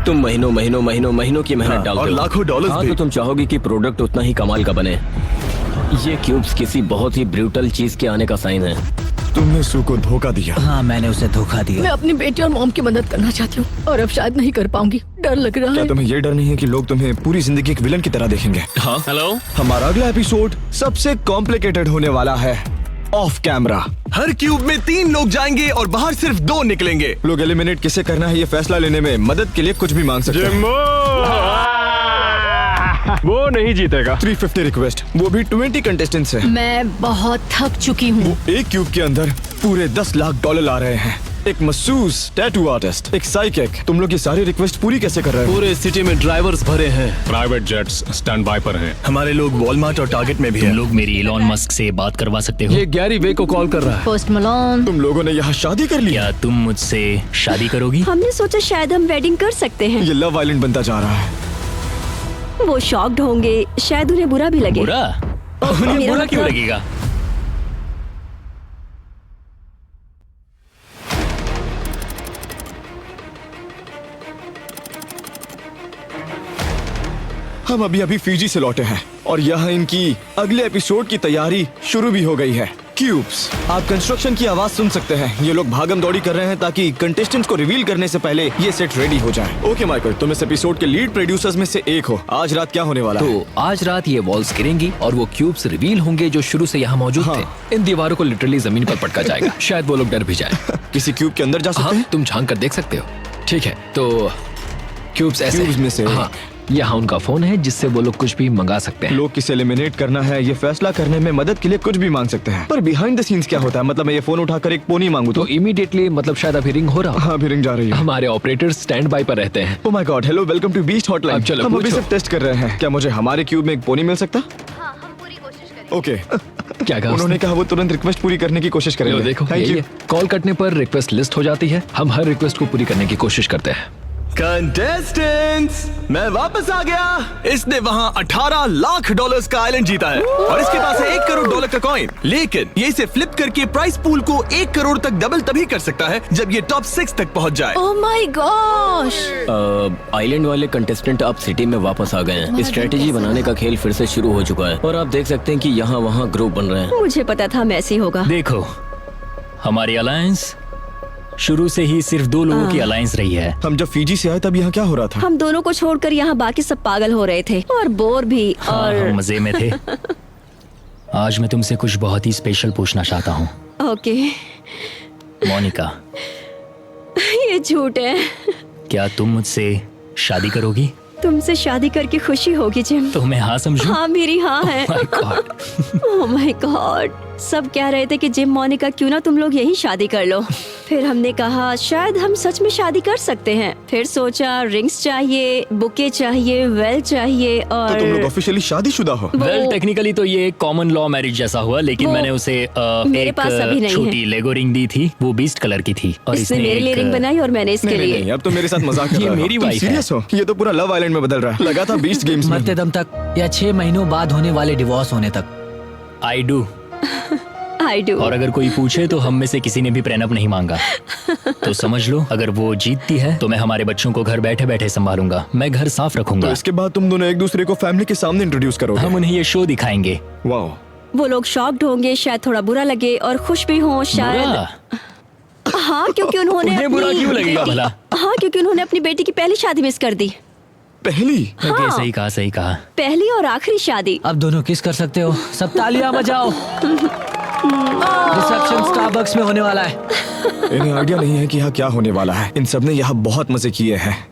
तुम महीनों की मेहनत डालते और हो। लाखों डॉलर्स हाँ, भी। तो तुम चाहोगे कि प्रोडक्ट उतना ही कमाल का बने। ये क्यूब्स किसी बहुत ही ब्रूटल चीज के आने का साइन है। तुमने सू को धोखा दिया। हाँ, मैंने उसे धोखा दिया। मैं अपनी बेटी और मॉम की मदद करना चाहती हूँ और अब शायद नहीं कर पाऊंगी। डर लग रहा क्या है। तुम्हें ये डर नहीं है कि लोग तुम्हें पूरी जिंदगी एक विलन की तरह देखेंगे? हाँ, हेलो। हमारा अगला एपिसोड सबसे कॉम्प्लिकेटेड होने वाला है। ऑफ कैमरा हर क्यूब में 3 लोग जाएंगे और बाहर सिर्फ 2 निकलेंगे। लोग एलिमिनेट किसे करना है ये फैसला लेने में मदद के लिए कुछ भी मांग सकते हैं। वो नहीं जीतेगा। 350 रिक्वेस्ट, वो भी 20 कंटेस्टेंट्स हैं। मैं बहुत थक चुकी हूँ। एक क्यूब के अंदर पूरे $10 लाख आ रहे हैं। एक मसूस टैटू आर्टिस्ट, एक साइकिक। तुम लोग ये सारी रिक्वेस्ट पूरी कैसे कर रहे हो? पूरे सिटी में ड्राइवर्स भरे हैं। प्राइवेट जेट्स स्टैंड बाय पर हैं। हमारे लोग वॉलमार्ट और टारगेट में भी हैं। लोग मेरी इलॉन मस्क से बात करवा सकते हो? ये गैरी वे को कॉल कर रहा है। Post Malone. तुम लोगों ने यहाँ शादी कर ली? क्या तुम मुझसे शादी करोगी? हमने सोचा शायद हम वेडिंग कर सकते हैं। ये लव आइलैंड बनता जा रहा है। वो शॉक्ड होंगे, शायद उन्हें बुरा भी लगे। बुरा? उन्हें मेरा बुरा क्यों मतलब- लगेगा? हम अभी फिजी से लौटे हैं और यहाँ इनकी अगले एपिसोड की तैयारी शुरू भी हो गई है। क्यूब्स, आप कंस्ट्रक्शन की आवाज सुन सकते हैं। ये लोग भागम दौड़ी कर रहे हैं ताकि कंटेस्टेंट्स को रिवील करने से पहले ये सेट रेडी हो जाए। ओके माइकल, तुम इस एपिसोड के लीड प्रोड्यूसर्स में से एक हो। आज रात क्या होने वाला है? तो आज रात ये वॉल्स गिरेंगी और वो क्यूब्स रिवील होंगे जो शुरू से यहाँ मौजूद हाँ। थे। इन दीवारों को लिटरली जमीन पर पटका जाएगा। शायद वो लोग डर भी जाए। किसी क्यूब के अंदर जा सकते हाँ, हैं? तुम झांक कर देख सकते हो। ठीक है, तो क्यूब्स ऐसे क्यूब्स में से- हाँ, यहाँ उनका फोन है जिससे वो लोग कुछ भी मंगा सकते हैं। लोग किसे एलिमिनेट करना है ये फैसला करने में मदद के लिए कुछ भी मांग सकते हैं। पर बिहाइंड द सीन्स क्या होता है? मतलब मैं ये फोन उठाकर एक पोनी मांगू तो तो? इमीडिएटली, मतलब शायद अभी रिंग हो रहा हो। हाँ, अभी रिंग जा रही है। हमारे ऑपरेटर्स स्टैंड बाय पर रहते हैं। Oh my god, hello, welcome to beast hotline. अब चलो, हम अभी पूछो। सिर्फ टेस्ट कर रहे हैं। क्या मुझे हमारे क्यूब में एक पोनी मिल सकता? हाँ, हम पूरी कोशिश करेंगे। ओके। क्या कहा उन्होंने कहा वो तुरंत रिक्वेस्ट पूरी करने की कोशिश लो करेंगे। देखो, थैंक यू। कॉल कटने पर रिक्वेस्ट लिस्ट हो जाती है। हम हर रिक्वेस्ट को पूरी करने की कोशिश करते हैं। कंटेस्टेंट्स, मैं वापस आ गया। इसने वहाँ $18 लाख का आइलैंड जीता है और इसके पास है $1 करोड़ का कॉइन। लेकिन ये इसे फ्लिप करके प्राइस पूल को 1 करोड़ तक डबल तभी कर सकता है जब ये टॉप 6 तक पहुँच जाए। Oh my gosh. आइलैंड वाले कंटेस्टेंट अब सिटी में वापस आ गए हैं। स्ट्रेटेजी बनाने का खेल फिर से शुरू हो चुका है और आप देख सकते हैं कि यहाँ वहाँ ग्रुप बन रहे हैं। मुझे पता था मैसी होगा। देखो, हमारी अलायंस शुरू से ही सिर्फ 2 लोगों की अलायंस रही है। हम जब फीजी से आए तब यहाँ क्या हो रहा था? हम दोनों को छोड़कर यहाँ बाकी सब पागल हो रहे थे और बोर भी। हाँ, और हम मजे में थे। आज मैं तुमसे कुछ बहुत ही स्पेशल पूछना चाहता हूँ। ओके, मोनिका, ये झूठ है। क्या तुम मुझसे शादी करोगी? तुमसे शादी करके खुशी होगी जिम। तो मैं हाँ समझूं? हाँ, मेरी हाँ है। My God। Oh my God, सब कह रहे थे कि जिम, मोनिका, क्यों ना तुम लोग यही शादी कर लो। फिर हमने कहा शायद हम सच में शादी कर सकते हैं। फिर सोचा रिंग्स चाहिए, बुके चाहिए, वेल चाहिए तो तुम लोग और ऑफिशियली शादीशुदा हो? वेल, टेक्निकली तो ये कॉमन लॉ मैरिज जैसा हुआ, लेकिन वो मैंने उसे मेरे पास अभी नहीं छोटी लेगो रिंग दी थी। वो बीस्ट कलर की थी और इसने मेरे लिए रिंग बनाई और मैंने इसके नहीं, नहीं, लिए। नहीं, अब तो मेरे साथ मजाक कर ये रहे हो। मेरी तुम wife है। सीरियस हो? ये तो पूरा लव आइलैंड में बदल रहा है। लगा था 20 गेम्स में। मरते दम तक या 6 महीनों बाद होने वाले डिवोर्स होने तक। I do. I do. और अगर कोई पूछे तो हम में से किसी ने भी प्रेनअप नहीं मांगा। तो समझ लो, अगर वो जीतती है तो मैं हमारे बच्चों को घर बैठे बैठे संभालूंगा। मैं घर साफ तो रखूंगा। इसके बाद तुम दोनों एक दूसरे को फैमिली के सामने इंट्रोड्यूस करोगे? हम उन्हें ये शो दिखाएंगे। वाओ। वो लोग शॉक्ड होंगे, शायद थोड़ा बुरा लगे और खुश भी हों शायद। बुरा? हाँ, क्योंकि उन्होंने उन्हें बुरा अपनी क्यों लगेगा बेटी- भला? हाँ, क्योंकि उन्होंने अपनी बेटी की पहली शादी मिस कर दी। पहली? ओके, सही कहा, सही कहा। पहली और आखिरी शादी। अब दोनों किस कर सकते हो। सब तालियां बजाओ। रिसेप्शन स्टारबक्स में होने वाला है। इन्हें आइडिया नहीं है कि यहाँ क्या होने वाला है। इन सब ने यहाँ बहुत मजे किए हैं,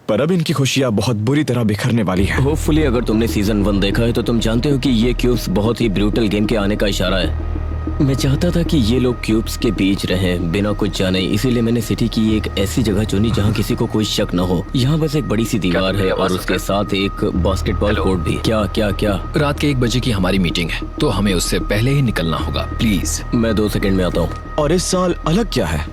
पर अब इनकी खुशियाँ बहुत बुरी तरह बिखरने वाली है। होपफुली अगर तुमने सीजन 1 देखा है तो तुम जानते हो कि ये क्यूब्स बहुत ही ब्रूटल गेम के आने का इशारा है। मैं चाहता था कि ये लोग क्यूब्स के बीच रहें बिना कुछ जाने, इसीलिए मैंने सिटी की एक ऐसी जगह चुनी जहाँ किसी को कोई शक न हो। यहाँ बस एक बड़ी सी दीवार है और उसके साथ एक बास्केटबॉल कोर्ट भी। क्या क्या क्या? रात के 1 बजे की हमारी मीटिंग है, तो हमें उससे पहले ही निकलना होगा। प्लीज। मैं 2 सेकंड में आता हूँ। और इस साल अलग क्या है?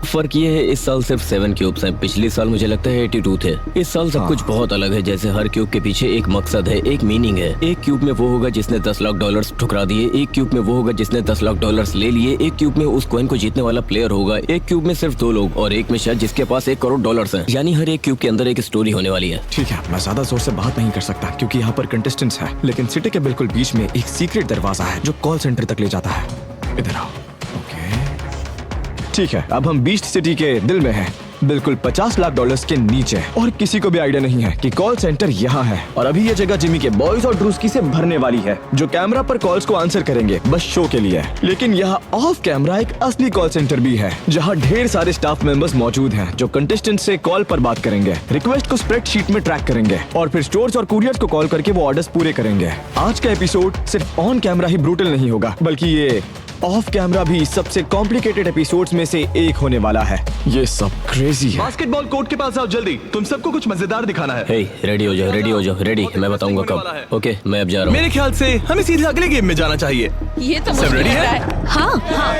फर्क ये है इस साल सिर्फ 7 क्यूब्स हैं। पिछले साल मुझे लगता है 82 थे। इस साल सब कुछ बहुत अलग है। जैसे हर क्यूब के पीछे एक मकसद है, एक मीनिंग है। एक क्यूब में वो होगा जिसने $10 लाख ठुकरा दिए, एक क्यूब में वो होगा जिसने $10 लाख ले लिए, एक क्यूब में उस कॉइन को जीतने वाला प्लेयर होगा, एक क्यूब में सिर्फ 2 लोग और एक में शायद जिसके पास $1 करोड़ हैं। यानी हर एक क्यूब के अंदर एक स्टोरी होने वाली है। ठीक है, मैं ज्यादा जोर से बात नहीं कर सकता क्योंकि यहाँ पर कंटेस्टेंट्स हैं, लेकिन सिटी के बिल्कुल बीच में एक सीक्रेट दरवाजा है जो कॉल सेंटर तक ले जाता है। इधर आओ। ओके, ठीक है, अब हम बीस्ट सिटी के दिल में हैं, बिल्कुल $50 लाख के नीचे, और किसी को भी आइडिया नहीं है कि कॉल सेंटर यहाँ है। और अभी ये जगह जिमी के बॉयज और ड्रूस्की से भरने वाली है, जो कैमरा पर कॉल्स को आंसर करेंगे बस शो के लिए। लेकिन यहाँ ऑफ कैमरा एक असली कॉल सेंटर भी है, जहाँ ढेर सारे स्टाफ मेंबर्स मौजूद हैं जो कंटेस्टेंट से कॉल पर बात करेंगे, रिक्वेस्ट को स्प्रेडशीट में ट्रैक करेंगे और फिर स्टोर्स और कुरियर्स को कॉल करके वो ऑर्डर्स पूरे करेंगे। आज का एपिसोड सिर्फ ऑन कैमरा ही ब्रूटल नहीं होगा, बल्कि ये ऑफ कैमरा भी सबसे कॉम्प्लिकेटेड एपिसोड्स में से एक होने वाला है। ये सब क्रेजी है। बास्केटबॉल कोर्ट के पास आओ जल्दी, तुम सबको कुछ मजेदार दिखाना है। हे, रेडी हो जाओ, रेडी हो जाओ, रेडी। मैं बताऊंगा कब। ओके, मैं अब जा रहा हूँ। मेरे ख्याल से हमें सीधे अगले गेम में जाना चाहिए। ये तो सब मुश्किल ready लग रहा है? है। हाँ हाँ।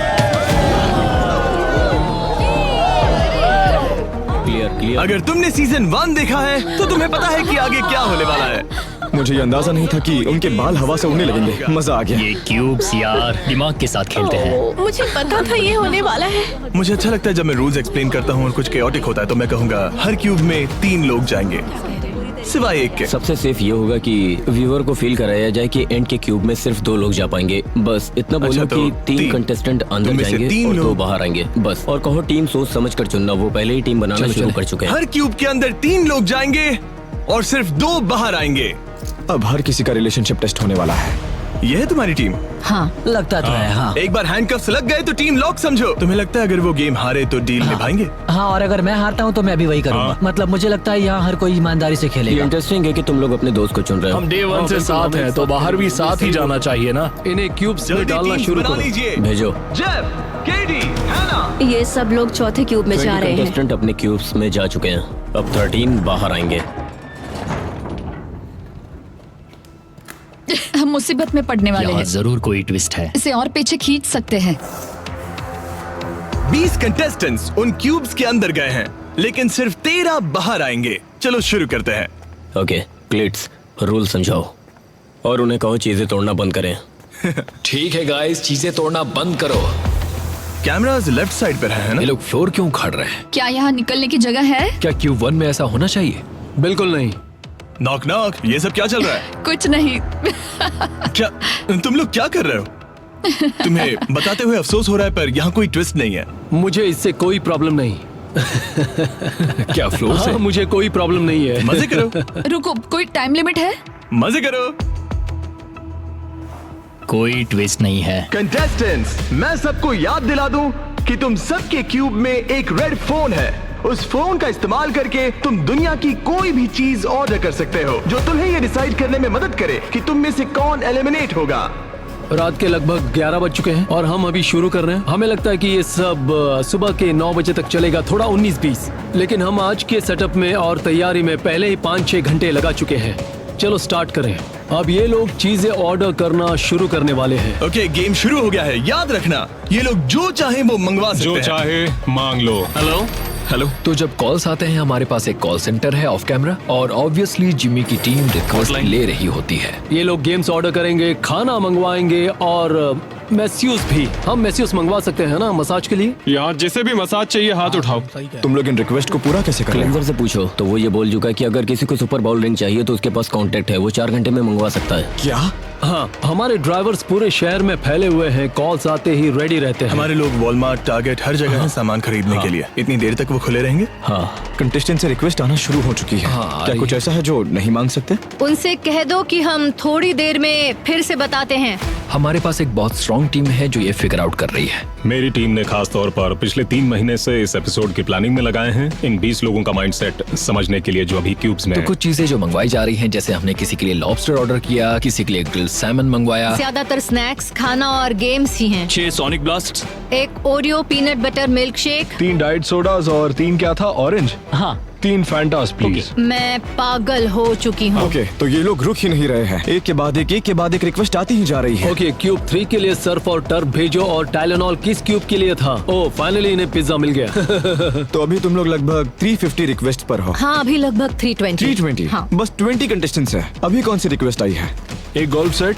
Clear clear. अगर तुमने सीजन 1 देखा है तो तुम्हें पता है कि आगे क्या होने वाला है। मुझे ये अंदाजा नहीं था कि उनके बाल हवा से उड़ने लगेंगे। मजा आ गया। ये क्यूब्स यार दिमाग के साथ खेलते हैं। मुझे पता था ये होने वाला है। मुझे अच्छा लगता है जब मैं रूल्स एक्सप्लेन करता हूँ और कुछ केओटिक होता है तो मैं कहूँगा हर क्यूब में 3 लोग जाएंगे सिवाय एक के। सबसे सेफ ये होगा कि व्यूअर को फील कराया जाए कि एंड के क्यूब में सिर्फ 2 लोग जा पाएंगे। बस इतना बोलो अच्छा, तो कि 3 तीन। कंटेस्टेंट अंदर तुम में से जाएंगे 3 और 2 लोग बाहर आएंगे। बस, और कहो टीम सोच समझ कर चुनना। वो पहले ही टीम बनाना शुरू कर चुके हैं। हर क्यूब के अंदर 3 लोग जाएंगे और सिर्फ 2 बाहर आएंगे। अब हर किसी का रिलेशनशिप टेस्ट होने वाला है। यह है तुम्हारी टीम। हाँ लगता तो है। हाँ एक बार हैंडकफ्स लग गए तो टीम लॉक समझो। तुम्हें लगता है अगर वो गेम हारे तो डील निभाएंगे? हाँ, और अगर मैं हारता हूँ तो मैं भी वही करूँगा। मतलब मुझे लगता है यहाँ हर कोई ईमानदारी से ये खेलेगा। इंटरेस्टिंग है कि तुम लोग अपने दोस्त को चुन रहे हो। हम डे 1 से साथ हैं तो बाहर भी साथ ही जाना चाहिए ना। इन्हें क्यूब्स में जल्दी डालना टीम्स शुरू बना करो। लीजिए। भेजो। जेफ, केडी, हैना। ये सब लोग चौथे क्यूब में जा 20 रहे हैं। कंटेस्टेंट अपने क्यूब्स में जा चुके हैं। अब 13 बाहर आएंगे। हम मुसीबत में पड़ने वाले यहाँ हैं। जरूर कोई ट्विस्ट है। इसे और पीछे खींच सकते हैं। 20 कंटेस्टेंट्स उन क्यूब्स के अंदर गए हैं, लेकिन सिर्फ 13 बाहर आएंगे। चलो शुरू करते हैं। ओके, क्लिट्स, रूल समझाओ और उन्हें कहो चीजें तोड़ना बंद करें। ठीक है गाइस, चीजें तोड़ना बंद करो। कैमरास लेफ्ट साइड पर है ना? ये लोग फ्लोर क्यों उखाड़ रहे हैं? क्या यहाँ निकलने की जगह है? क्या क्यूब 1 में ऐसा होना चाहिए? बिल्कुल नहीं। नॉक नॉक, ये सब क्या चल रहा है? कुछ नहीं। क्या तुम लोग क्या कर रहे हो? तुम्हें बताते हुए अफसोस हो रहा है पर यहाँ कोई ट्विस्ट नहीं है। मुझे इससे कोई प्रॉब्लम नहीं। क्या फ्लोर से? हाँ, मुझे कोई प्रॉब्लम नहीं है। मजे करो, रुको, कोई टाइम लिमिट है? मजे करो। कोई ट्विस्ट नहीं है। कंटेस्टेंट्स, मैं सबको याद दिला दूं कि तुम सबके क्यूब में एक रेड फोन है। उस फोन का इस्तेमाल करके तुम दुनिया की कोई भी चीज ऑर्डर कर सकते हो जो तुम्हें ये डिसाइड करने में मदद करे कि तुम में से कौन एलिमिनेट होगा। रात के लगभग 11 बज चुके हैं और हम अभी शुरू कर रहे हैं। हमें लगता है कि ये सब सुबह के 9 बजे तक चलेगा, थोड़ा 19-20। लेकिन हम आज के सेटअप में और तैयारी में पहले ही 5-6 घंटे लगा चुके हैं। चलो स्टार्ट करें। अब ये लोग चीजें ऑर्डर करना शुरू करने वाले हैं। ओके, गेम शुरू हो गया है। याद रखना, ये लोग जो चाहे वो मंगवा सकते हैं। जो चाहे मांग लो। Hello hello. तो जब कॉल्स आते हैं हमारे पास एक कॉल सेंटर है ऑफ कैमरा और ऑब्वियसली जिमी की टीम रिक्वेस्ट ले रही होती है। ये लोग गेम्स ऑर्डर करेंगे, खाना मंगवाएंगे और मैस्यूस भी। हम मैस्यूस मंगवा सकते हैं ना मसाज के लिए। यहाँ जिसे भी मसाज चाहिए हाथ उठाओ। तुम लोग इन रिक्वेस्ट को पूरा कैसे कर रहे हो? क्लेंजर से पूछो तो वो ये बोल चुका है कि अगर किसी को सुपर बाउल रिंग चाहिए तो उसके पास कांटेक्ट है, वो 4 घंटे में मंगवा सकता है। क्या? हाँ, हमारे ड्राइवर्स पूरे शहर में फैले हुए हैं, कॉल्स आते ही रेडी रहते हैं। हमारे लोग वॉलमार्ट, टारगेट हर जगह हैं सामान खरीदने के लिए। इतनी देर तक वो खुले रहेंगे? हाँ, कंटेस्टेंट से रिक्वेस्ट आना शुरू हो चुकी है। क्या कुछ ऐसा है जो नहीं मांग सकते? उनसे कह दो कि हम थोड़ी देर में फिर से बताते हैं। हमारे पास एक बहुत स्ट्रॉन्ग टीम है जो ये फिगर आउट कर रही है। मेरी टीम ने खास तौर पर पिछले 3 महीने से इस एपिसोड की प्लानिंग में लगाए हैं, इन 20 लोगों का माइंडसेट समझने के लिए जो अभी क्यूब्स में तो है। कुछ चीजें जो मंगवाई जा रही हैं, जैसे हमने किसी के लिए लॉबस्टर ऑर्डर किया, किसी के लिए ग्रिल ग्रिल सैमन मंगवाया। ज्यादातर स्नैक्स, खाना और गेम्स ही हैं। 6 सोनिक ब्लास्ट। एक Oreo peanut butter milk shake. 3 diet sodas और 3 क्या था, ऑरेंज। हाँ 3 फैंटास प्लीज। मैं पागल हो चुकी हूँ। ओके, तो ये लोग रुक ही नहीं रहे हैं। एक के बाद एक रिक्वेस्ट आती ही जा रही है। ओके, क्यूब 3 के लिए सर्फ और टर्फ भेजो, और टाइलेनॉल किस क्यूब के लिए था? ओह, फाइनली इन्हें पिज्जा मिल गया। तो अभी तुम लोग लगभग 350 रिक्वेस्ट पर हो। हाँ, अभी लगभग 320। 320। हाँ। बस 20 कंटेस्टेंट्स हैं। अभी कौन सी रिक्वेस्ट आई है? एक गोल्फ सेट।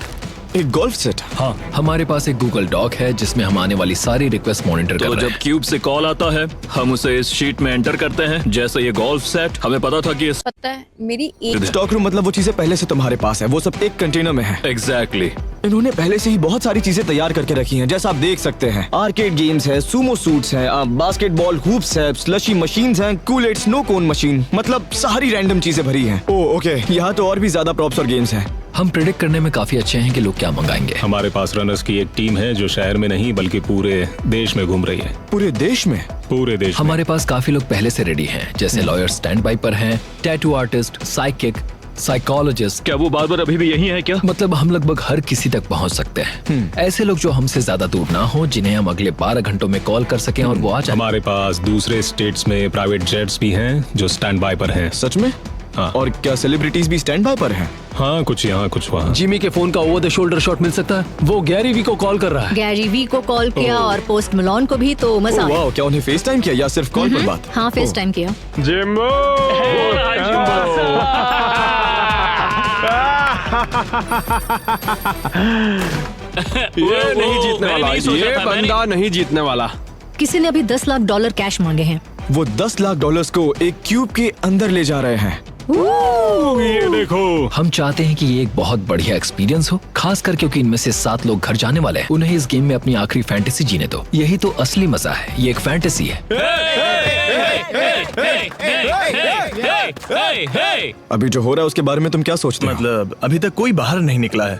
एक गोल्फ सेट। हाँ, हमारे पास एक गूगल डॉक है जिसमें हम आने वाली सारी रिक्वेस्ट मॉनिटर कर तो रहे जब हैं। क्यूब से कॉल आता है हम उसे इस शीट में एंटर करते हैं। जैसे ये गोल्फ सेट, हमें पता था कि पता है, मेरी एक स्टॉक रूम मतलब वो चीजें पहले से तुम्हारे पास है, वो सब एक कंटेनर में है। एग्जैक्टली। इन्होंने पहले से ही बहुत सारी चीजें तैयार करके रखी हैं, जैसा आप देख सकते हैं। आर्केड गेम्स है, सुमो सूट्स हैं, बास्केटबॉल हूप्स है, स्लशी मशीन्स हैं, कूलेट स्नो कोन मशीन, मतलब सारी रैंडम चीजें भरी हैं। ओह ओके, यहाँ तो और भी ज्यादा प्रॉप्स और गेम्स हैं। हम प्रेडिक्ट करने में काफी अच्छे हैं कि लोग क्या मंगाएंगे। हमारे पास रनर्स की एक टीम है जो शहर में नहीं बल्कि पूरे देश में घूम रही है। पूरे देश में? पूरे देश में। हमारे पास काफी लोग पहले से रेडी हैं, जैसे लॉयर स्टैंड बाई पर हैं, टैटू आर्टिस्ट, साइकिक, साइकोलॉजिस्ट। क्या वो बार्बर अभी भी यही है क्या? मतलब हम लगभग हर किसी तक पहुंच सकते हैं। ऐसे लोग जो हमसे ज्यादा दूर ना हो, जिन्हें हम अगले 12 घंटों में कॉल कर सकें और वो आ जाए। हमारे पास दूसरे स्टेट्स में प्राइवेट जेट्स भी हैं जो स्टैंड बाय पर हैं। सच में? हाँ। और क्या सेलिब्रिटीज भी स्टैंड बाय पर हैं? हाँ, कुछ यहाँ कुछ वहाँ। जिमी के फोन का ओवर द शोल्डर शॉट मिल सकता है? वो गैरी वी को कॉल कर रहा है। गैरी वी को कॉल किया और पोस्ट मलोन को भी, तो मजा आया। वाह, क्या उन्हें फेस टाइम किया या सिर्फ कॉल पर बात? हाँ, फेस टाइम किया। जिम्बो! ये नहीं जीतने वाला, ये बंदा नहीं जीतने वाला। किसी ने अभी $10 लाख कैश मांगे हैं। वो $10 लाख को एक क्यूब के अंदर ले जा रहे हैं। ये देखो। हम चाहते हैं कि ये एक बहुत बढ़िया एक्सपीरियंस हो, खासकर क्योंकि इनमें से 7 लोग घर जाने वाले हैं। उन्हें इस गेम में अपनी आखिरी फैंटेसी जीने दो। यही तो असली मजा है, ये एक फैंटेसी है। अभी जो हो रहा है उसके बारे में तुम क्या सोचते हो? मतलब अभी तक कोई बाहर नहीं निकला है।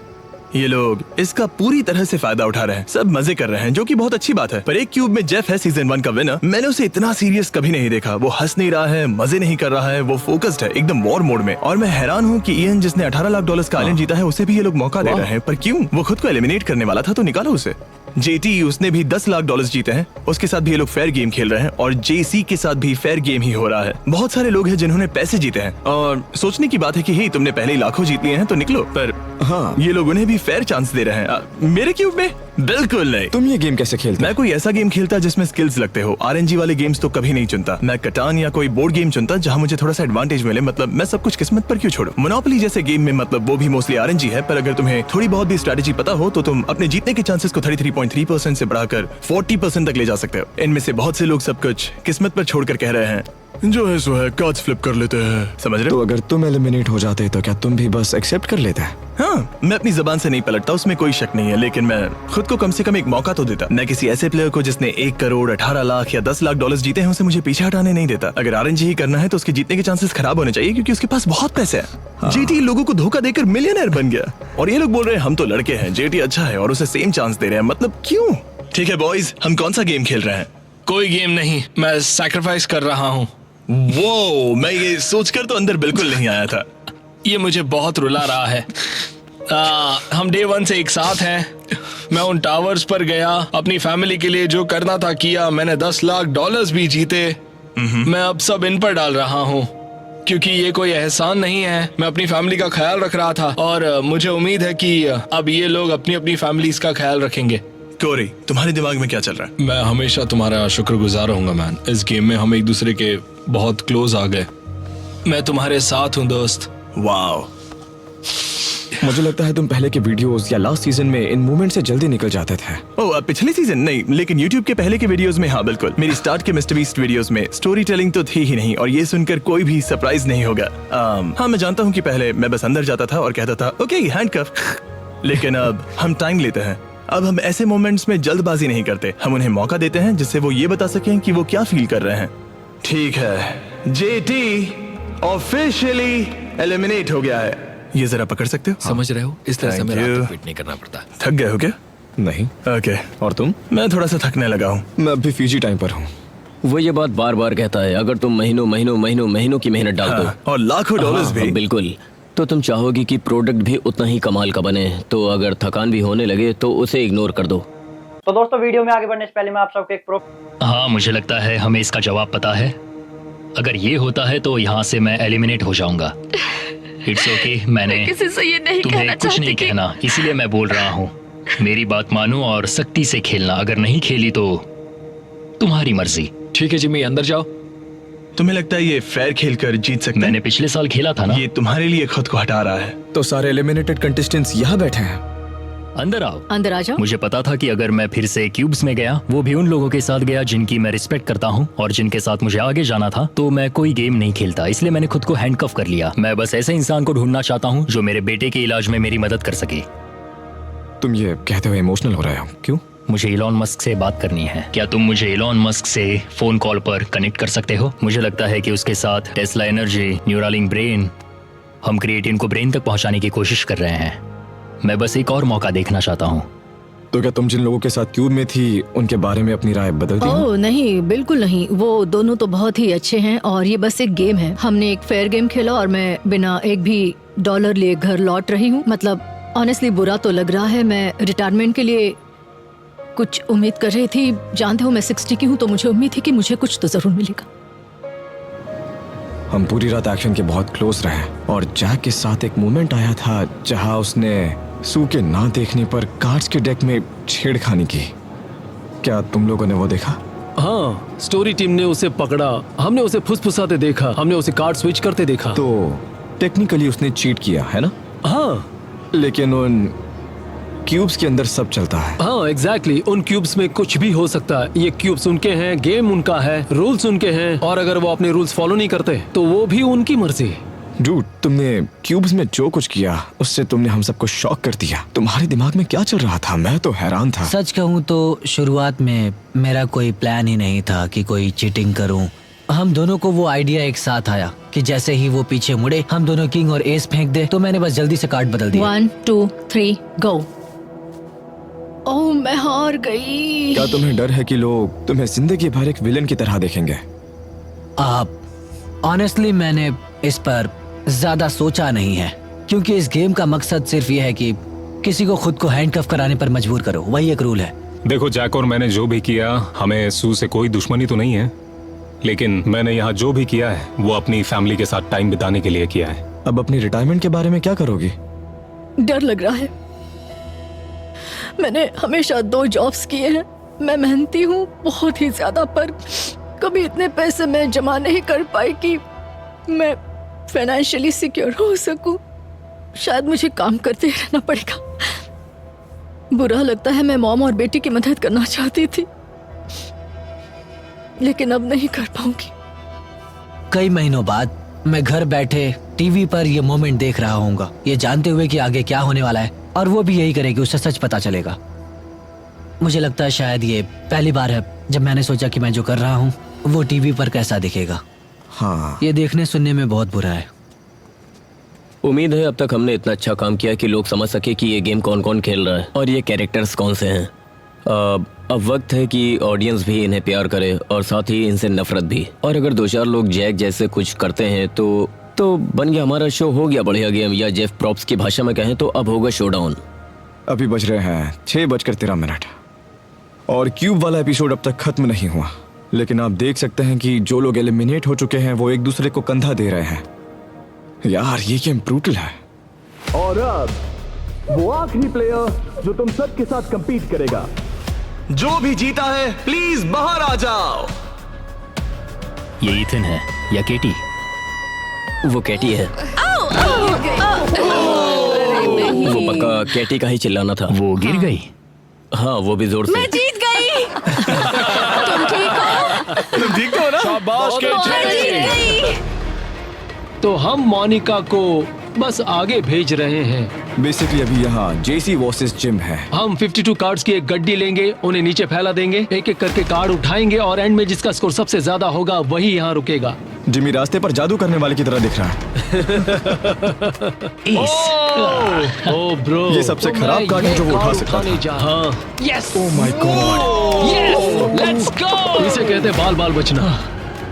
ये लोग इसका पूरी तरह से फायदा उठा रहे हैं, सब मजे कर रहे हैं, जो कि बहुत अच्छी बात है। पर एक क्यूब में जेफ है सीजन 1 का विनर। मैंने उसे इतना सीरियस कभी नहीं देखा। वो हंस नहीं रहा है, मजे नहीं कर रहा है, वो फोकस्ड है, एकदम वॉर मोड में। और मैं हैरान हूँ कि इयन जिसने $18 लाख का आइलैंड जीता है, उसे भी ये लोग मौका दे रहे हैं। पर क्यों? वो खुद को एलिमिनेट करने वाला था, तो निकालो उसे। जेटी, उसने भी $10 लाख जीते हैं, उसके साथ भी ये लोग फेयर गेम खेल रहे हैं। और जेसी के साथ भी फेयर गेम ही हो रहा है। बहुत सारे लोग हैं जिन्होंने पैसे जीते हैं, और सोचने की बात है कि ही तुमने पहले ही लाखों जीत लिए हैं तो निकलो। पर हाँ, ये लोग उन्हें भी फेयर चांस दे रहे हैं। मेरे क्यूब में बिल्कुल नहीं। तुम ये गेम कैसे खेलते? मैं कोई ऐसा गेम खेलता जिसमें स्किल्स लगते हो। आरएनजी वाले गेम्स तो कभी नहीं चुनता। मैं कटान या कोई बोर्ड गेम चुनता जहां मुझे थोड़ा सा एडवांटेज मिले। मतलब मैं सब कुछ किस्मत पर क्यों छोड़ूं? मोनोपोली जैसे गेम में मतलब वो भी मोस्टली आरएनजी है, पर अगर तुम्हें थोड़ी बहुत भी स्ट्रेटेजी पता हो तो तुम अपने जीतने के चांसेस को 33.3% से बढ़ाकर 40% तक ले जा सकते हो। इनमें से बहुत से लोग सब कुछ किस्मत पर छोड़कर कह रहे हैं जो है सो है, कार्ड्स फ्लिप कर लेते हैं। समझ रहे हो? तो अगर तुम एलिमिनेट हो जाते तो क्या तुम भी बस एक्सेप्ट कर लेते? हाँ, मैं अपनी जबान से नहीं पलटता, उसमें कोई शक नहीं है। लेकिन मैं खुद को कम से कम एक मौका तो देता। मैं किसी ऐसे प्लेयर को जिसने 1 करोड़ 18 लाख या $10 लाख जीते हैं, उसे मुझे पीछे हटाने नहीं देता। अगर आरएनजी ही करना है तो उसके जीतने के चांसेस खराब होने चाहिए, क्योंकि उसके पास बहुत पैसे हैं। जेटी लोगों को धोखा देकर मिलियनर बन गया, और ये लोग बोल रहे हैं हम तो लड़के हैं, जेटी अच्छा है, और उसे सेम चांस दे रहे हैं। मतलब क्यों? ठीक है बॉयज, हम कौन सा गेम खेल रहे हैं? कोई गेम नहीं, मैं सैक्रिफाइस कर रहा हूँ। वो मैं ये सोचकर तो अंदर बिल्कुल नहीं आया था। ये मुझे बहुत रुला रहा है। हम डे 1 से एक साथ हैं। मैं उन टावर्स पर गया, अपनी फैमिली के लिए जो करना था किया। मैंने $10 लाख भी जीते। मैं अब सब इन पर डाल रहा हूँ, क्योंकि ये कोई एहसान नहीं है। मैं अपनी फैमिली का ख्याल रख रहा था, और मुझे उम्मीद है कि अब ये लोग अपनी अपनी फैमिलीज का ख्याल रखेंगे। कोरी, तुम्हारे दिमाग में क्या चल रहा है? मैं हमेशा तुम्हारा शुक्रगुजार रहूंगा मैन। इस गेम में हम एक दूसरे के बहुत क्लोज आ गए। मैं तुम्हारे साथ हूँ दोस्त। वाओ, मुझे लगता है तुम पहले के वीडियोस या लास्ट सीजन में इन मोमेंट से जल्दी निकल जाते थे। ओह, पिछले सीजन नहीं, लेकिन YouTube के पहले के वीडियोस में हाँ बिल्कुल। मेरी स्टार्ट के मिस्टर बीस्ट वीडियोस में स्टोरी टेलिंग तो थी ही नहीं, और ये सुनकर कोई भी सरप्राइज नहीं होगा। हाँ, मैं जानता हूँ कि पहले मैं बस अंदर जाता था और कहता था ओके हैंडकफ, लेकिन अब हम टाइम लेते हैं। अब हम ऐसे मोमेंट्स में जल्दबाजी नहीं करते, हम उन्हें मौका देते हैं जिससे वो ये बता सकें कि वो क्या फील कर रहे हैं। ठीक है, जेटी ऑफिशियली एलिमिनेट हो गया है। ये जरा पकड़ सकते हो? समझ रहे हो, इस तरह से Thank हमें रात you. को वेट नहीं करना पड़ता। थक गए हो क्या? नहीं। ओके, और तुम? मैं थोड़ा सा थकने लगा हूँ। मैं अभी फीजी टाइम पर हूँ। वो ये बात बार बार कहता है, अगर तुम महीनों की मेहनत डाल दो और लाखों डॉलर्स भी। बिल्कुल, तो तुम चाहोगी कि प्रोडक्ट भी उतना ही कमाल का बने, तो अगर थकान भी होने लगे तो उसे इग्नोर कर दो। तो दोस्तों वीडियो में आगे बढ़ने से पहले मैं आप सबको एक प्रो। हाँ, मुझे लगता है हमें इसका जवाब पता है। अगर ये होता है तो यहाँ से मैं एलिमिनेट हो जाऊंगा। इट्स ओके, मैंने किसी से ये नहीं तुम्हें कहना कुछ चाहती नहीं कि- कहना, इसीलिए मैं बोल रहा हूँ। मेरी बात मानो और सख्ती से खेलना। अगर नहीं खेली तो तुम्हारी मर्जी। ठीक है जिम्मी, अंदर जाओ। तुम्हें लगता है ये फेयर खेल कर जीत सकते मैंने पिछले साल खेला था ना। ये तुम्हारे लिए खुद को हटा रहा है। तो सारे एलिमिनेटेड कंटेस्टेंट्स यहाँ बैठे हैं। अंदर आओ। अंदर आ जाओ। मुझे पता था कि अगर मैं फिर से क्यूब्स में गया, वो भी उन लोगों के साथ गया जिनकी मैं रिस्पेक्ट करता हूँ और जिनके साथ मुझे आगे जाना था, तो मैं कोई गेम नहीं खेलता। इसलिए मैंने खुद को हैंडकफ कर लिया। मैं बस ऐसे इंसान को ढूंढना चाहता हूँ जो मेरे बेटे के इलाज में मेरी मदद कर सके। तुम ये कहते हुए इमोशनल हो रहे हो, क्यों? मुझे इलॉन मस्क से बात करनी है। क्या तुम मुझे इलॉन मस्क से फोन कॉल पर कनेक्ट कर सकते हो? मुझे लगता है कि उसके साथ टेस्ला एनर्जी, न्यूरालिंक ब्रेन, हम क्रिएटिन को ब्रेन तक पहुंचाने की कोशिश कर रहे हैं। मैं बस एक और मौका देखना चाहता हूँ। तो क्या तुम जिन लोगों के साथ क्यूब में थी उनके बारे में अपनी राय बदल दी? ओह नहीं, बिल्कुल नहीं। वो दोनों तो बहुत ही अच्छे हैं और ये बस एक गेम है। हमने एक फेयर गेम खेला और मैं बिना एक भी डॉलर लिए घर लौट रही हूँ। मतलब ऑनेस्टली बुरा तो लग रहा है। मैं रिटायरमेंट के लिए कुछ उम्मीद कर रही थी। जानते हो मैं 60 की हूँ, तो मुझे उम्मीद थी कि मुझे कुछ तो जरूर मिलेगा। हम पूरी रात एक्शन के बहुत क्लोज रहे और जैक के साथ एक मोमेंट आया था जहां उसने सू के ना देखने पर कार्ड्स के डेक में छेड़खानी की। क्या तुम लोगों ने वो देखा? हाँ, स्टोरी टीम ने उसे पकड़ा, हमने उसे फुसफुसाते देखा, हमने उसे कार्ड स्विच करते देखा। तो टेक्निकली उसने चीट किया है ना? हाँ, लेकिन उन क्यूब्स के अंदर सब चलता है। हाँ एग्जैक्टली। उन क्यूब्स में कुछ भी हो सकता है। ये क्यूब्स उनके हैं, गेम उनका है, रूल्स उनके हैं, और अगर वो अपने रूल्स फॉलो नहीं करते तो वो भी उनकी मर्जी। डूड, तुमने क्यूब्स में जो कुछ किया उससे तुमने हम सबको शॉक कर दिया। तुम्हारे दिमाग में क्या चल रहा था? मैं तो हैरान था। सच कहूँ तो शुरुआत में मेरा कोई प्लान ही नहीं था कि कोई चीटिंग करूं। हम दोनों को वो आइडिया एक साथ आया कि जैसे ही वो पीछे मुड़े हम दोनों किंग और एस फेंक दे, तो मैंने बस जल्दी से कार्ड बदल दिया। 1 2 3 गो। ओह मैं हार गई। क्या तुम्हें डर है कि लोग तुम्हें जिंदगी भर एक विलन की तरह देखेंगे? ऑनेस्टली मैंने इस पर ज्यादा सोचा नहीं है, क्योंकि इस गेम का मकसद सिर्फ ये है कि किसी को खुद को हैंडकफ कराने पर मजबूर करो। वही एक रूल है। देखो जैक और मैंने जो भी किया, हमें सू से कोई दुश्मनी तो नहीं है, लेकिन मैंने यहाँ जो भी किया है वो अपनी फैमिली के साथ टाइम बिताने के लिए किया है। अब अपनी रिटायरमेंट के बारे में क्या करोगी? डर लग रहा है। मैंने हमेशा 2 जॉब्स किए हैं। मैं मेहनती हूँ बहुत ही ज्यादा, पर कभी इतने पैसे मैं जमा नहीं कर पाई कि मैं फाइनेंशियली सिक्योर हो सकूं। शायद मुझे काम करते रहना पड़ेगा। बुरा लगता है, मैं मॉम और बेटी की मदद करना चाहती थी, लेकिन अब नहीं कर पाऊंगी। कई महीनों बाद मैं घर बैठे टीवी पर ये मोमेंट देख रहा हूँगा, ये जानते हुए कि आगे क्या होने वाला है, और वो भी यही करेगी, उसे सच पता चलेगा। मुझे लगता है शायद ये पहली बार है जब मैंने सोचा कि मैं जो कर रहा हूँ वो टीवी पर कैसा दिखेगा। हाँ, ये देखने सुनने में बहुत बुरा है। उम्मीद है अब तक हमने इतना अच्छा काम किया कि लोग समझ सके कि ये गेम कौन कौन खेल रहा है और ये कैरेक्टर्स कौन से हैं। अब वक्त है कि ऑडियंस भी इन्हें प्यार करे और साथ ही इनसे नफरत भी। और अगर 2-4 लोग जैक जैसे कुछ करते हैं तो बन गया हमारा शो, हो गया बढ़िया गेम, या जेफ प्रॉप्स की भाषा में कहें तो अब होगा शोडाउन। अभी बज रहे हैं 6:13 और क्यूब वाला एपिसोड अब तक खत्म नहीं हुआ, लेकिन आप देख सकते हैं कि जो लोग एलिमिनेट हो चुके हैं वो एक दूसरे को कंधा दे रहे हैं। यार ये गेम ब्रूटल है। और अब वो आखिरी प्लेयर जो तुम सबके साथ कंपीट करेगा। जो भी जीता है प्लीज बाहर आ जाओ। ये इथन है या केटी? वो कैटी है। वो पक्का कैटी का ही चिल्लाना था। वो गिर गई। हाँ वो भी जोर से। मैं जीत गई। तुम ठीक हो? तुम ठीक हो ना? शाबाश मैं जीत गई। तो हम मोनिका को बस आगे भेज रहे हैं। बेसिकली अभी यहाँ जेसी वर्सेस जिम है। हम 52 कार्ड्स की एक गड्डी लेंगे, उन्हें नीचे फैला देंगे, एक एक करके कार्ड उठाएंगे और एंड में जिसका स्कोर सबसे ज्यादा होगा वही यहाँ रुकेगा। जिमी रास्ते पर जादू करने वाले की तरह दिख रहा है। ओह ब्रो, ये सबसे खराब कार्ड है जो वो उठा सकता था। हाँ yes, oh my God, yes, let's go. इसे कहते बाल बाल बचना।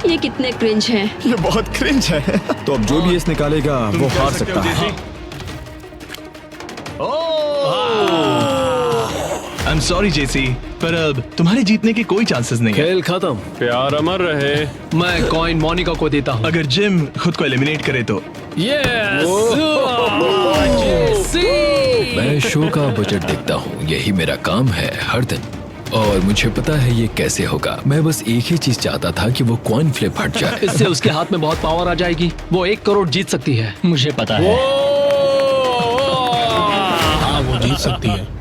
ये कितने क्रिंज हैं। ये बहुत क्रिंज है। तो अब जो भी इस निकालेगा वो हार सकता है। आई एम सॉरी जेसी, पर अब तुम्हारे जीतने के कोई चांसेस नहीं है। खेल खत्म। प्यार अमर रहे। मैं कॉइन मोनिका को देता हूँ। अगर जिम खुद को एलिमिनेट करे तो। मैं शो का बजट देखता हूँ, यही मेरा काम है हर दिन, और मुझे पता है ये कैसे होगा। मैं बस एक ही चीज चाहता था कि वो कॉइन फ्लिप हट जाए। इससे उसके हाथ में बहुत पावर आ जाएगी, वो 1 करोड़ जीत सकती है। मुझे पता है। हाँ वो जीत सकती है।